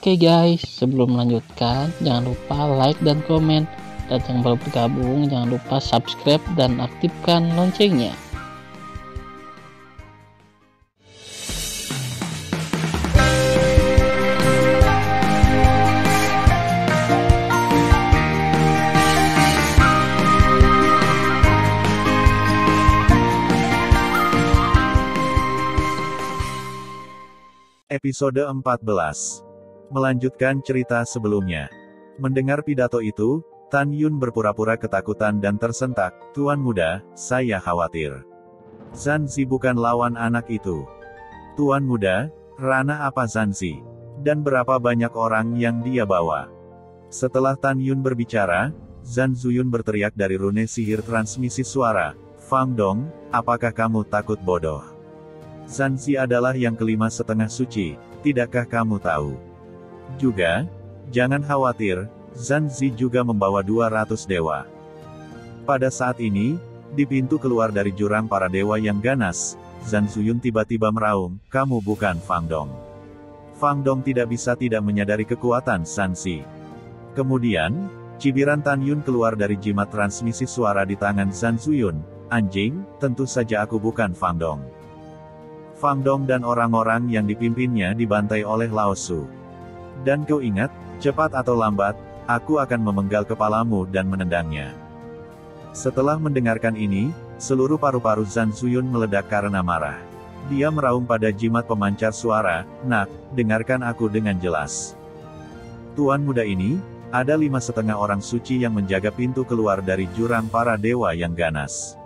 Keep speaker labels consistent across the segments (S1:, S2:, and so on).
S1: Oke guys, sebelum melanjutkan, jangan lupa like dan komen. Dan yang baru bergabung, jangan lupa subscribe dan aktifkan loncengnya.
S2: Episode 14. Melanjutkan cerita sebelumnya. Mendengar pidato itu, Tan Yun berpura-pura ketakutan dan tersentak. "Tuan muda, saya khawatir. Zanzi bukan lawan anak itu." "Tuan muda, ranah apa Zanzi? Dan berapa banyak orang yang dia bawa?" Setelah Tan Yun berbicara, Zhan Zuyun berteriak dari rune sihir transmisi suara, "Fang Dong, apakah kamu takut bodoh? Zanzi adalah yang kelima setengah suci, tidakkah kamu tahu? Juga, jangan khawatir, Zanzi juga membawa 200 dewa." Pada saat ini, di pintu keluar dari jurang para dewa yang ganas, Zhan Zuyun tiba-tiba meraung, "Kamu bukan Fang Dong." Fang Dong tidak bisa tidak menyadari kekuatan Zanzi. Kemudian, cibiran Tan Yun keluar dari jimat transmisi suara di tangan Zhan Zuyun, "Anjing, tentu saja aku bukan Fang Dong." Fang Dong dan orang-orang yang dipimpinnya dibantai oleh Lao Su. "Dan kau ingat, cepat atau lambat, aku akan memenggal kepalamu dan menendangnya." Setelah mendengarkan ini, seluruh paru-paru Zhan Zuyun meledak karena marah. Dia meraung pada jimat pemancar suara, "Nak, dengarkan aku dengan jelas. Tuan muda ini, ada 5,5 orang suci yang menjaga pintu keluar dari jurang para dewa yang ganas.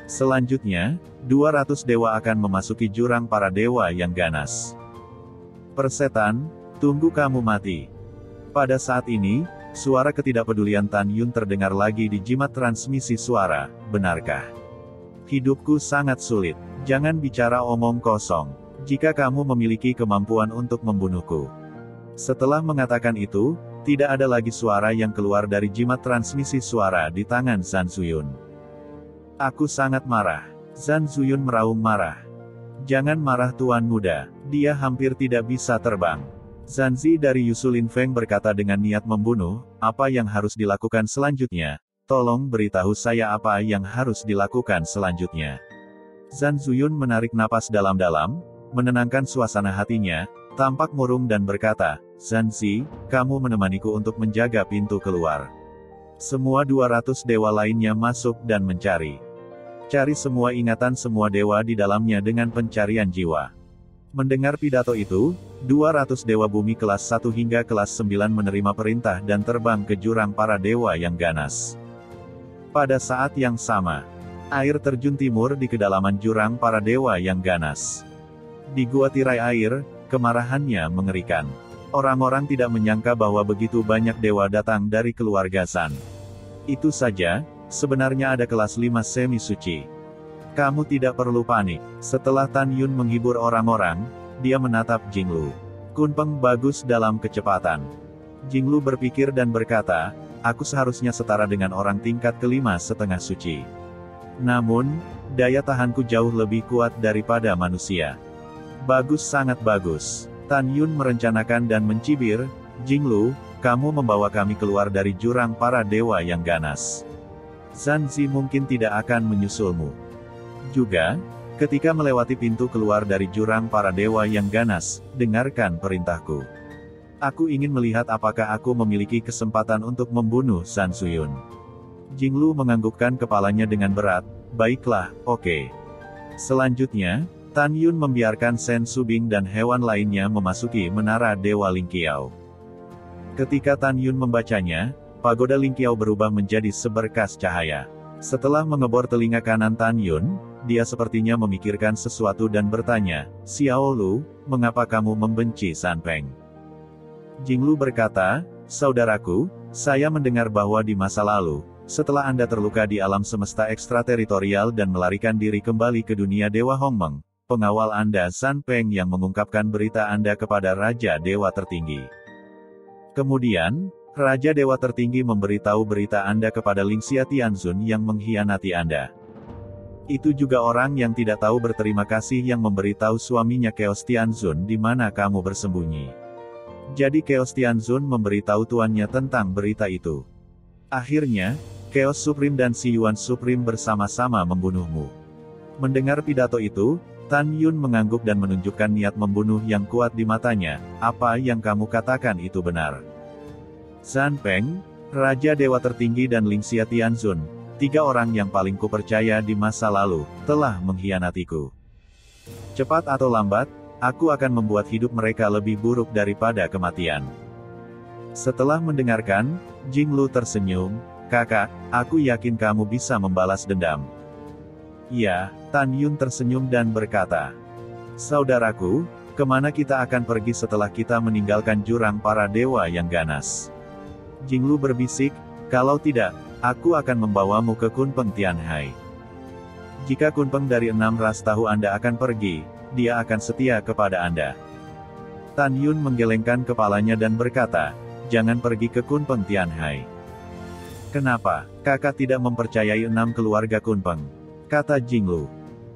S2: Selanjutnya, 200 dewa akan memasuki jurang para dewa yang ganas. Persetan, tunggu kamu mati." Pada saat ini, suara ketidakpedulian Tan Yun terdengar lagi di jimat transmisi suara, "Benarkah? Hidupku sangat sulit. Jangan bicara omong kosong. Jika kamu memiliki kemampuan untuk membunuhku." Setelah mengatakan itu, tidak ada lagi suara yang keluar dari jimat transmisi suara di tangan Zhan Zuyun. "Aku sangat marah." Zhan Zuyun meraung marah. "Jangan marah tuan muda, dia hampir tidak bisa terbang." Zanzi dari Yusulin Feng berkata dengan niat membunuh, "Apa yang harus dilakukan selanjutnya? Tolong beritahu saya apa yang harus dilakukan selanjutnya." Zhan Zuyun menarik napas dalam-dalam, menenangkan suasana hatinya, tampak murung dan berkata, "Zanzi, kamu menemaniku untuk menjaga pintu keluar. Semua 200 dewa lainnya masuk dan mencari. Cari semua ingatan semua dewa di dalamnya dengan pencarian jiwa." Mendengar pidato itu, 200 dewa bumi kelas 1 hingga kelas 9 menerima perintah dan terbang ke jurang para dewa yang ganas. Pada saat yang sama, air terjun timur di kedalaman jurang para dewa yang ganas. Di gua tirai air, kemarahannya mengerikan. Orang-orang tidak menyangka bahwa begitu banyak dewa datang dari keluarga Zhan. Itu saja, sebenarnya ada kelas 5 semi-suci. "Kamu tidak perlu panik." Setelah Tan Yun menghibur orang-orang, dia menatap Jinglu. "Kunpeng bagus dalam kecepatan." Jinglu berpikir dan berkata, "Aku seharusnya setara dengan orang tingkat kelima setengah suci. Namun, daya tahanku jauh lebih kuat daripada manusia." "Bagus, sangat bagus." Tan Yun merencanakan dan mencibir, "Jinglu, kamu membawa kami keluar dari jurang para dewa yang ganas. Zanzi mungkin tidak akan menyusulmu. Juga, ketika melewati pintu keluar dari jurang para dewa yang ganas, dengarkan perintahku. Aku ingin melihat apakah aku memiliki kesempatan untuk membunuh Zhan Zuyun." Jinglu menganggukkan kepalanya dengan berat, "Baiklah, oke." Selanjutnya, Tan Yun membiarkan Shen Subing dan hewan lainnya memasuki menara Dewa Lingqiao. Ketika Tan Yun membacanya, pagoda Lingqiao berubah menjadi seberkas cahaya. Setelah mengebor telinga kanan Tan Yun, dia sepertinya memikirkan sesuatu dan bertanya, "Xiao Lu, mengapa kamu membenci San Peng?" Jinglu berkata, "Saudaraku, saya mendengar bahwa di masa lalu, setelah Anda terluka di alam semesta ekstrateritorial dan melarikan diri kembali ke dunia Dewa Hongmeng, pengawal Anda San Peng yang mengungkapkan berita Anda kepada Raja Dewa Tertinggi. Kemudian, Raja Dewa Tertinggi memberitahu berita Anda kepada Lingxia Tianzun yang mengkhianati Anda. Itu juga orang yang tidak tahu berterima kasih yang memberitahu suaminya Chaos Tianzun di mana kamu bersembunyi. Jadi Chaos Tianzun memberitahu tuannya tentang berita itu. Akhirnya, Chaos Supreme dan Si Yuan Supreme bersama-sama membunuhmu. Mendengar pidato itu, Tan Yun mengangguk dan menunjukkan niat membunuh yang kuat di matanya. Apa yang kamu katakan itu benar. Zhan Peng, Raja Dewa Tertinggi dan Lingxia Tianzun, 3 orang yang paling kupercaya di masa lalu, telah mengkhianatiku. Cepat atau lambat, aku akan membuat hidup mereka lebih buruk daripada kematian. Setelah mendengarkan, Jinglu tersenyum, kakak, aku yakin kamu bisa membalas dendam. Ya, Tan Yun tersenyum dan berkata, saudaraku, kemana kita akan pergi setelah kita meninggalkan jurang para dewa yang ganas? Jinglu berbisik, kalau tidak, aku akan membawamu ke Kunpeng Tianhai. Jika Kunpeng dari 6 ras tahu Anda akan pergi, dia akan setia kepada Anda. Tan Yun menggelengkan kepalanya dan berkata, jangan pergi ke Kunpeng Tianhai. Kenapa, kakak tidak mempercayai 6 keluarga Kunpeng? Kata Jinglu.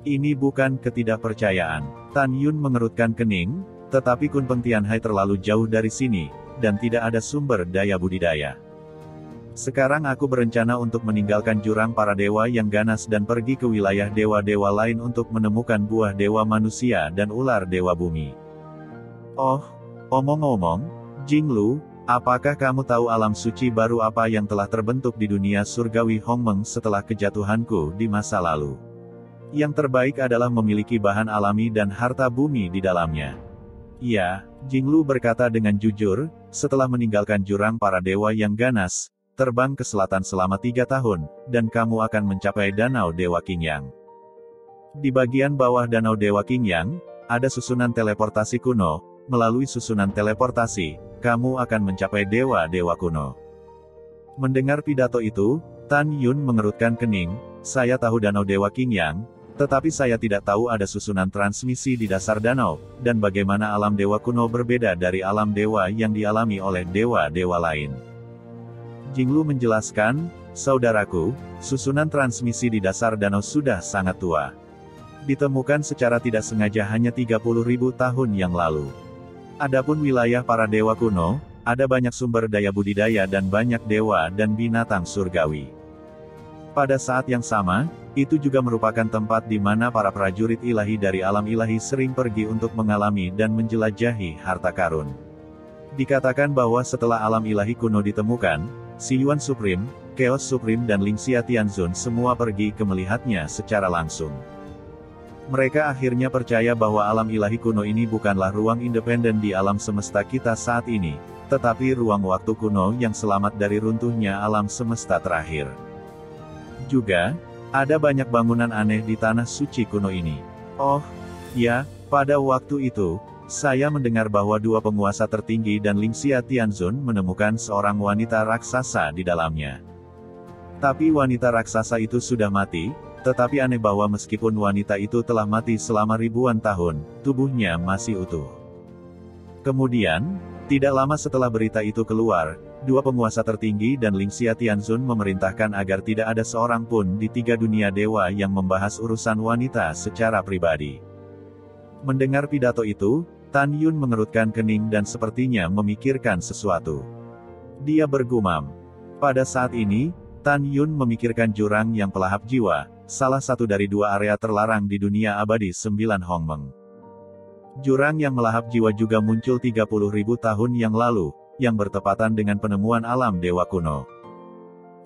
S2: Ini bukan ketidakpercayaan. Tan Yun mengerutkan kening, tetapi Kunpeng Tianhai terlalu jauh dari sini, dan tidak ada sumber daya budidaya. Sekarang aku berencana untuk meninggalkan jurang para dewa yang ganas dan pergi ke wilayah dewa-dewa lain untuk menemukan buah dewa manusia dan ular dewa bumi. Oh, omong-omong, Jinglu, apakah kamu tahu alam suci baru apa yang telah terbentuk di dunia surgawi Hongmeng setelah kejatuhanku di masa lalu? Yang terbaik adalah memiliki bahan alami dan harta bumi di dalamnya. Ya, Jinglu berkata dengan jujur, setelah meninggalkan jurang para dewa yang ganas, terbang ke selatan selama 3 tahun, dan kamu akan mencapai Danau Dewa Qingyang. Di bagian bawah Danau Dewa Qingyang, ada susunan teleportasi kuno. Melalui susunan teleportasi, kamu akan mencapai dewa-dewa kuno. Mendengar pidato itu, Tan Yun mengerutkan kening, saya tahu Danau Dewa Qingyang, tetapi saya tidak tahu ada susunan transmisi di dasar danau, dan bagaimana alam dewa kuno berbeda dari alam dewa yang dialami oleh dewa-dewa lain. Jinglu menjelaskan, saudaraku, susunan transmisi di dasar danau sudah sangat tua. Ditemukan secara tidak sengaja hanya 30.000 tahun yang lalu. Adapun wilayah para dewa kuno, ada banyak sumber daya budidaya dan banyak dewa dan binatang surgawi. Pada saat yang sama, itu juga merupakan tempat di mana para prajurit ilahi dari alam ilahi sering pergi untuk mengalami dan menjelajahi harta karun. Dikatakan bahwa setelah alam ilahi kuno ditemukan, Si Yuan Supreme, Chaos Supreme dan Lingxia Tianzun semua pergi ke melihatnya secara langsung. Mereka akhirnya percaya bahwa alam ilahi kuno ini bukanlah ruang independen di alam semesta kita saat ini, tetapi ruang waktu kuno yang selamat dari runtuhnya alam semesta terakhir. Juga, ada banyak bangunan aneh di tanah suci kuno ini. Oh, ya, pada waktu itu, saya mendengar bahwa 2 penguasa tertinggi dan Lingxia Tianzun menemukan seorang wanita raksasa di dalamnya. Tapi wanita raksasa itu sudah mati. Tetapi aneh bahwa meskipun wanita itu telah mati selama ribuan tahun, tubuhnya masih utuh. Kemudian, tidak lama setelah berita itu keluar, 2 penguasa tertinggi dan Lingxia Tianzun memerintahkan agar tidak ada seorang pun di 3 dunia dewa yang membahas urusan wanita secara pribadi. Mendengar pidato itu, Tan Yun mengerutkan kening dan sepertinya memikirkan sesuatu. Dia bergumam. Pada saat ini, Tan Yun memikirkan jurang yang pelahap jiwa, salah satu dari 2 area terlarang di dunia abadi 9 Hongmeng. Jurang yang melahap jiwa juga muncul 30.000 tahun yang lalu, yang bertepatan dengan penemuan alam dewa kuno.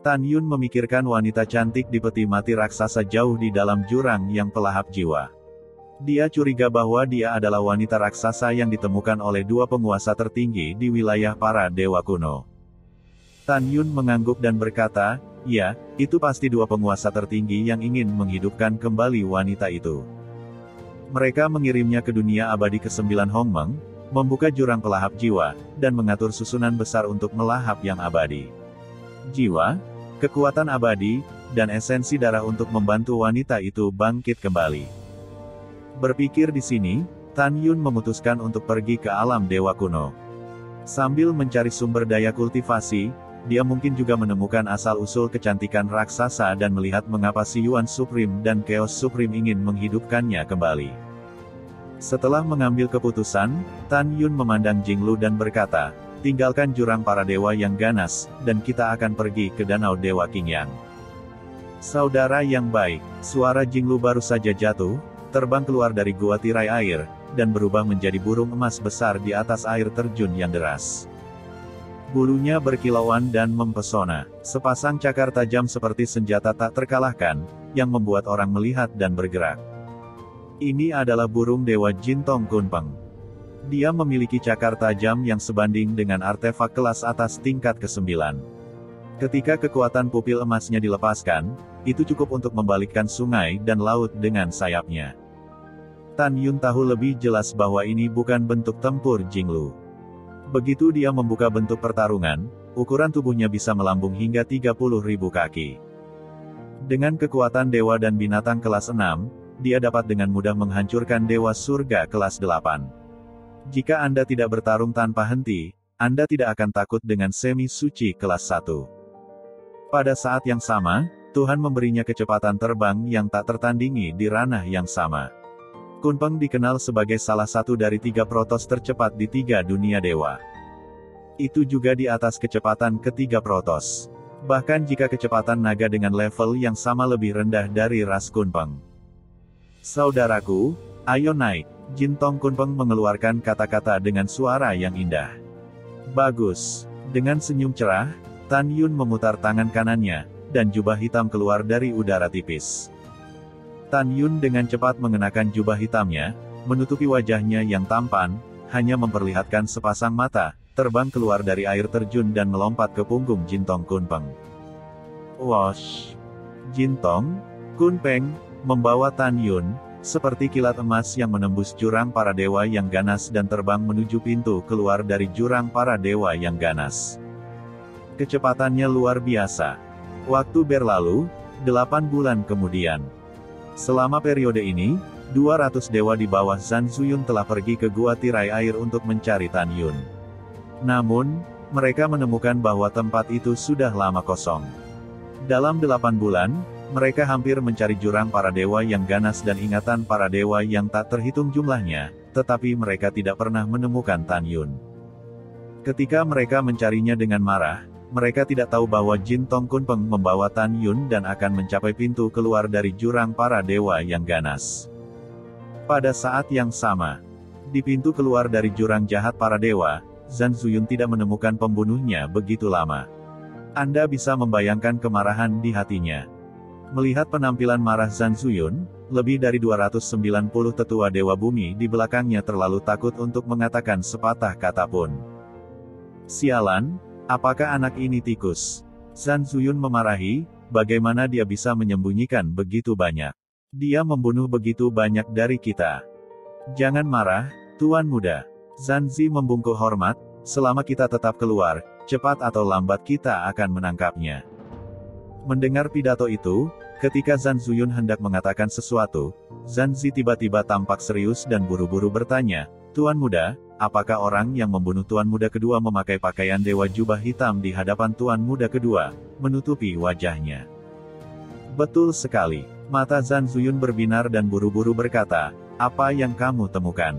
S2: Tan Yun memikirkan wanita cantik di peti mati raksasa jauh di dalam jurang yang pelahap jiwa. Dia curiga bahwa dia adalah wanita raksasa yang ditemukan oleh 2 penguasa tertinggi di wilayah para dewa kuno. Tan Yun mengangguk dan berkata, ya, itu pasti 2 penguasa tertinggi yang ingin menghidupkan kembali wanita itu. Mereka mengirimnya ke dunia abadi ke-9 Hongmeng, membuka jurang pelahap jiwa, dan mengatur susunan besar untuk melahap yang abadi. Jiwa, kekuatan abadi, dan esensi darah untuk membantu wanita itu bangkit kembali. Berpikir di sini, Tan Yun memutuskan untuk pergi ke alam dewa kuno. Sambil mencari sumber daya kultivasi, dia mungkin juga menemukan asal-usul kecantikan raksasa dan melihat mengapa Si Yuan Supreme dan Chaos Supreme ingin menghidupkannya kembali. Setelah mengambil keputusan, Tan Yun memandang Jinglu dan berkata, tinggalkan jurang para dewa yang ganas, dan kita akan pergi ke danau Dewa Qingyang. Saudara yang baik, suara Jinglu baru saja jatuh, terbang keluar dari gua tirai air, dan berubah menjadi burung emas besar di atas air terjun yang deras. Bulunya berkilauan dan mempesona, sepasang cakar tajam seperti senjata tak terkalahkan, yang membuat orang melihat dan bergerak. Ini adalah burung dewa Jintong Kunpeng. Dia memiliki cakar tajam yang sebanding dengan artefak kelas atas tingkat ke-9. Ketika kekuatan pupil emasnya dilepaskan, itu cukup untuk membalikkan sungai dan laut dengan sayapnya. Tan Yun tahu lebih jelas bahwa ini bukan bentuk tempur Jinglu. Begitu dia membuka bentuk pertarungan, ukuran tubuhnya bisa melambung hingga 30.000 kaki. Dengan kekuatan dewa dan binatang kelas 6, dia dapat dengan mudah menghancurkan dewa surga kelas 8. Jika Anda tidak bertarung tanpa henti, Anda tidak akan takut dengan semi suci kelas 1. Pada saat yang sama, Tuhan memberinya kecepatan terbang yang tak tertandingi di ranah yang sama. Kunpeng dikenal sebagai salah satu dari 3 protos tercepat di 3 dunia dewa. Itu juga di atas kecepatan ketiga protos. Bahkan jika kecepatan naga dengan level yang sama lebih rendah dari ras Kunpeng. Saudaraku, ayo naik. Jintong Kunpeng mengeluarkan kata-kata dengan suara yang indah. Bagus. Dengan senyum cerah, Tan Yun memutar tangan kanannya, dan jubah hitam keluar dari udara tipis. Tan Yun dengan cepat mengenakan jubah hitamnya, menutupi wajahnya yang tampan, hanya memperlihatkan sepasang mata, terbang keluar dari air terjun dan melompat ke punggung Jintong Kunpeng. Wosh! Jintong Kunpeng membawa Tan Yun, seperti kilat emas yang menembus jurang para dewa yang ganas dan terbang menuju pintu keluar dari jurang para dewa yang ganas. Kecepatannya luar biasa. Waktu berlalu, 8 bulan kemudian. Selama periode ini, 200 dewa di bawah Zhan Zuyun telah pergi ke gua tirai air untuk mencari Tan Yun. Namun, mereka menemukan bahwa tempat itu sudah lama kosong. Dalam 8 bulan, mereka hampir mencari jurang para dewa yang ganas dan ingatan para dewa yang tak terhitung jumlahnya, tetapi mereka tidak pernah menemukan Tan Yun. Ketika mereka mencarinya dengan marah, mereka tidak tahu bahwa Jintong Kunpeng membawa Tan Yun dan akan mencapai pintu keluar dari jurang para dewa yang ganas. Pada saat yang sama, di pintu keluar dari jurang jahat para dewa, Zhan Zuyun tidak menemukan pembunuhnya begitu lama. Anda bisa membayangkan kemarahan di hatinya. Melihat penampilan marah Zhan Zuyun, lebih dari 290 tetua dewa bumi di belakangnya terlalu takut untuk mengatakan sepatah kata pun. Sialan, apakah anak ini tikus? Zhan Zuyun memarahi, bagaimana dia bisa menyembunyikan begitu banyak? Dia membunuh begitu banyak dari kita. Jangan marah, Tuan Muda. Zhan Zi membungkuk hormat, selama kita tetap keluar, cepat atau lambat kita akan menangkapnya. Mendengar pidato itu, ketika Zhan Zuyun hendak mengatakan sesuatu, Zhan Zi tiba-tiba tampak serius dan buru-buru bertanya, Tuan Muda, apakah orang yang membunuh Tuan Muda kedua memakai pakaian dewa jubah hitam di hadapan Tuan Muda kedua, menutupi wajahnya? Betul sekali. Mata Zhan Zuyun berbinar dan buru-buru berkata, apa yang kamu temukan?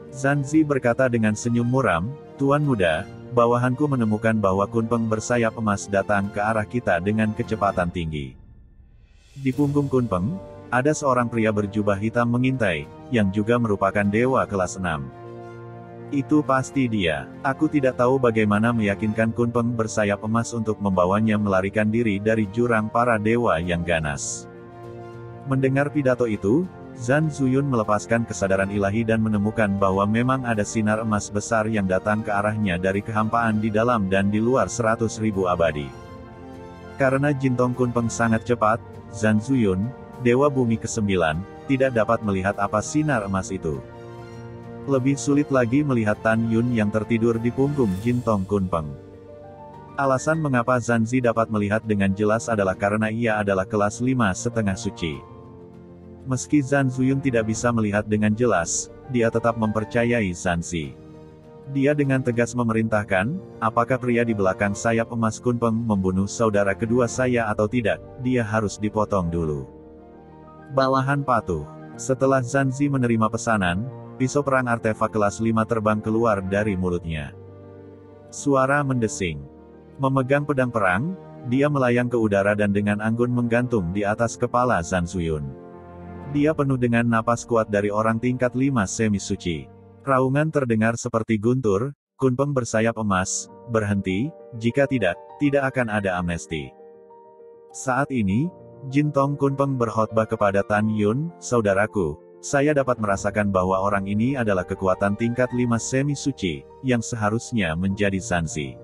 S2: Zhan Zi berkata dengan senyum muram, Tuan Muda, bawahanku menemukan bahwa Kunpeng bersayap emas datang ke arah kita dengan kecepatan tinggi. Di punggung Kunpeng, ada seorang pria berjubah hitam mengintai, yang juga merupakan dewa kelas 6. Itu pasti dia. Aku tidak tahu bagaimana meyakinkan Kunpeng bersayap emas untuk membawanya melarikan diri dari jurang para dewa yang ganas. Mendengar pidato itu, Zhan Zuyun melepaskan kesadaran ilahi dan menemukan bahwa memang ada sinar emas besar yang datang ke arahnya dari kehampaan di dalam dan di luar 100.000 abadi. Karena Jintong Kunpeng sangat cepat, Zhan Zuyun, dewa bumi ke-9, tidak dapat melihat apa sinar emas itu. Lebih sulit lagi melihat Tan Yun yang tertidur di punggung Jintong Kunpeng. Alasan mengapa Zhan Zi dapat melihat dengan jelas adalah karena ia adalah kelas 5,5 suci. Meski Zhan Zuyun tidak bisa melihat dengan jelas, dia tetap mempercayai Zhan Zi. Dia dengan tegas memerintahkan, apakah pria di belakang sayap emas Kunpeng membunuh saudara kedua saya atau tidak, dia harus dipotong dulu. Bawahan patuh. Setelah Zanzi menerima pesanan, pisau perang artefak kelas 5 terbang keluar dari mulutnya. Suara mendesing. Memegang pedang perang, dia melayang ke udara dan dengan anggun menggantung di atas kepala Zan Zuyun. Dia penuh dengan napas kuat dari orang tingkat 5 semi suci. Raungan terdengar seperti guntur, Kunpeng bersayap emas, berhenti, jika tidak akan ada amnesti. Saat ini, Jintong Kunpeng berkhotbah kepada Tan Yun, saudaraku, saya dapat merasakan bahwa orang ini adalah kekuatan tingkat 5 semi suci, yang seharusnya menjadi Zanzi.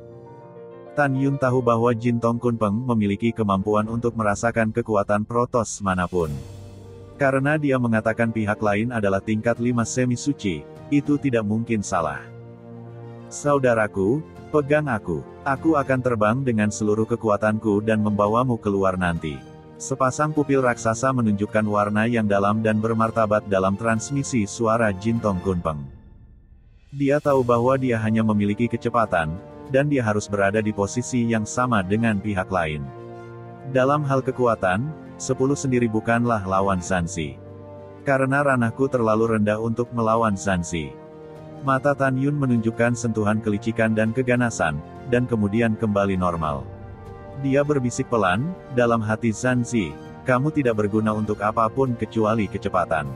S2: Tan Yun tahu bahwa Jintong Kunpeng memiliki kemampuan untuk merasakan kekuatan protos manapun. Karena dia mengatakan pihak lain adalah tingkat 5 semi suci, itu tidak mungkin salah. Saudaraku, pegang aku akan terbang dengan seluruh kekuatanku dan membawamu keluar nanti. Sepasang pupil raksasa menunjukkan warna yang dalam dan bermartabat dalam transmisi suara Jintong Kunpeng. Dia tahu bahwa dia hanya memiliki kecepatan, dan dia harus berada di posisi yang sama dengan pihak lain. Dalam hal kekuatan, 10 sendiri bukanlah lawan Zanzi. Karena ranahku terlalu rendah untuk melawan Zanzi. Mata Tan Yun menunjukkan sentuhan kelicikan dan keganasan, dan kemudian kembali normal. Dia berbisik pelan, dalam hati Zanzi, kamu tidak berguna untuk apapun kecuali kecepatan.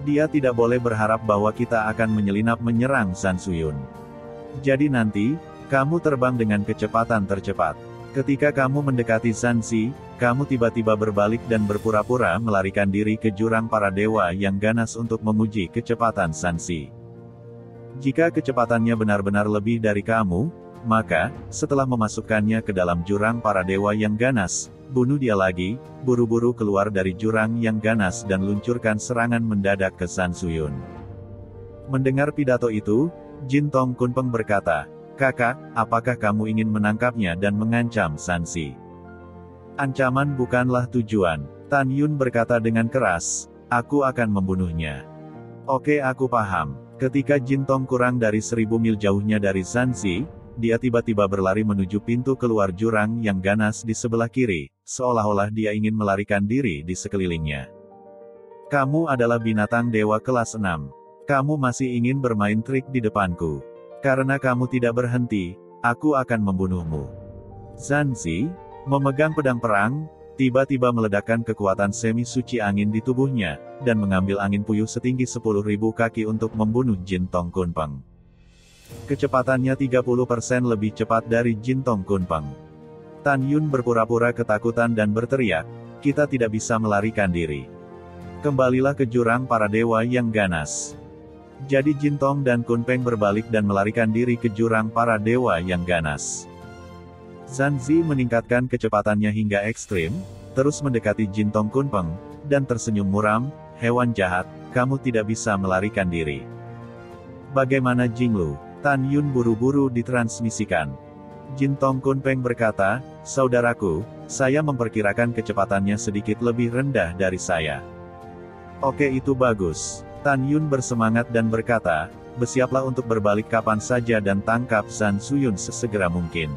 S2: Dia tidak boleh berharap bahwa kita akan menyelinap menyerang Zan Zuyun. Jadi nanti, kamu terbang dengan kecepatan tercepat. Ketika kamu mendekati Zanzi, kamu tiba-tiba berbalik dan berpura-pura melarikan diri ke jurang para dewa yang ganas untuk menguji kecepatan Zanzi. Jika kecepatannya benar-benar lebih dari kamu, maka, setelah memasukkannya ke dalam jurang para dewa yang ganas, bunuh dia lagi, buru-buru keluar dari jurang yang ganas dan luncurkan serangan mendadak ke Zan Zuyun. Mendengar pidato itu, Jintong Kunpeng berkata, kakak, apakah kamu ingin menangkapnya dan mengancam Zanzi? Ancaman bukanlah tujuan, Tan Yun berkata dengan keras, aku akan membunuhnya. Oke, aku paham. Ketika Jintong kurang dari 1000 mil jauhnya dari Zanzi, dia tiba-tiba berlari menuju pintu keluar jurang yang ganas di sebelah kiri, seolah-olah dia ingin melarikan diri di sekelilingnya. Kamu adalah binatang dewa kelas 6. Kamu masih ingin bermain trik di depanku. Karena kamu tidak berhenti, aku akan membunuhmu. Zanzi, memegang pedang perang, tiba-tiba meledakkan kekuatan semi suci angin di tubuhnya, dan mengambil angin puyuh setinggi 10.000 kaki untuk membunuh Jintong Kunpeng. Kecepatannya 30% lebih cepat dari Jintong Kunpeng. Tan Yun berpura-pura ketakutan dan berteriak, kita tidak bisa melarikan diri. Kembalilah ke jurang para dewa yang ganas. Jadi Jintong dan Kunpeng berbalik dan melarikan diri ke jurang para dewa yang ganas. Zanzi meningkatkan kecepatannya hingga ekstrim, terus mendekati Jintong Kunpeng, dan tersenyum muram, hewan jahat, kamu tidak bisa melarikan diri. Bagaimana Jinglu? Tan Yun buru-buru ditransmisikan. Jintong Kunpeng berkata, saudaraku, saya memperkirakan kecepatannya sedikit lebih rendah dari saya. Oke, itu bagus. Tan Yun bersemangat dan berkata, bersiaplah untuk berbalik kapan saja dan tangkap Zan Zuyun sesegera mungkin.